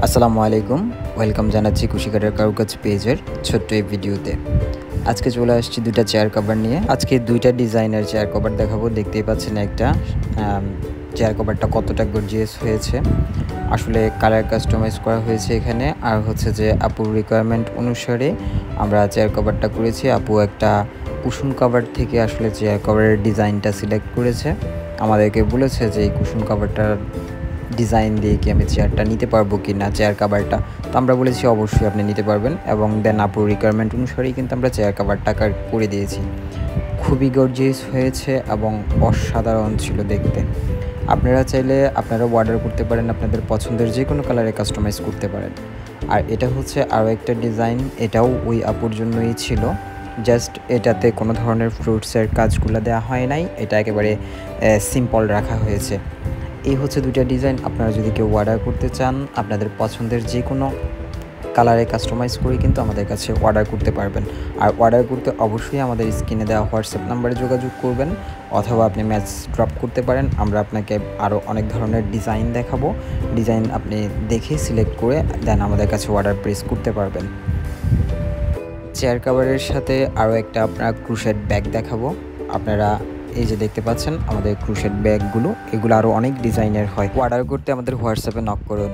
আসসালামু আলাইকুম, ওয়েলকাম জানাচ্ছি কুশিকাটার কারুকাজ পেজের ছোট্ট এই ভিডিওতে। আজকে চলে আসছি দুইটা চেয়ার কভার নিয়ে। আজকে দুইটা ডিজাইনের চেয়ার কভার দেখাবো। দেখতেই পাচ্ছেন একটা চেয়ার কভারটা কতটা গর্জিয়াস হয়েছে। আসলে কালার কাস্টমাইজ করা হয়েছে এখানে, আর হচ্ছে যে আপুর রিকোয়ারমেন্ট অনুসারে আমরা চেয়ার কভারটা করেছি। আপু একটা কুশন কভার থেকে আসলে চেয়ার কভারের ডিজাইনটা সিলেক্ট করেছে। আমাদেরকে বলেছে যে এই কুশন কভারটার ডিজাইন দিয়ে কি আমি চেয়ারটা নিতে পারবো কি না, চেয়ার কাভারটা। তো আমরা বলেছি অবশ্যই আপনি নিতে পারবেন, এবং দেন আপুর রিকোয়ারমেন্ট অনুসারেই কিন্তু আমরা চেয়ার কাভারটা করে দিয়েছি। খুবই গর্জিয়াস হয়েছে এবং অসাধারণ ছিল দেখতে। আপনারা চাইলে আপনারা অর্ডার করতে পারেন, আপনাদের পছন্দের যে কোনো কালারে কাস্টমাইজ করতে পারেন। আর এটা হচ্ছে আরও একটা ডিজাইন, এটাও ওই আপুর জন্যই ছিল। জাস্ট এটাতে কোনো ধরনের ফ্রুটসের কাজগুলো দেওয়া হয় নাই, এটা একেবারে সিম্পল রাখা হয়েছে। এই হচ্ছে দুইটা ডিজাইন। আপনারা যদি কেউ অর্ডার করতে চান, আপনাদের পছন্দের যে কোনো কালারে কাস্টমাইজ করে কিন্তু আমাদের কাছে অর্ডার করতে পারবেন। আর অর্ডার করতে অবশ্যই আমাদের স্ক্রিনে দেওয়া হোয়াটসঅ্যাপ নাম্বারে যোগাযোগ করবেন, অথবা আপনি মেসেজ ড্রপ করতে পারেন। আমরা আপনাকে আরও অনেক ধরনের ডিজাইন দেখাবো। ডিজাইন আপনি দেখে সিলেক্ট করে দেন আমাদের কাছে অর্ডার প্লেস করতে পারবেন। চেয়ার কাভারের সাথে আরও একটা আপনার ক্রুশেড ব্যাগ দেখাবো। আপনারা এই যে দেখতে পাচ্ছেন আমাদের ক্রুশেড ব্যাগগুলো, এগুলো আরও অনেক ডিজাইনের হয়। অর্ডার করতে আমাদের হোয়াটসঅ্যাপে নক করুন।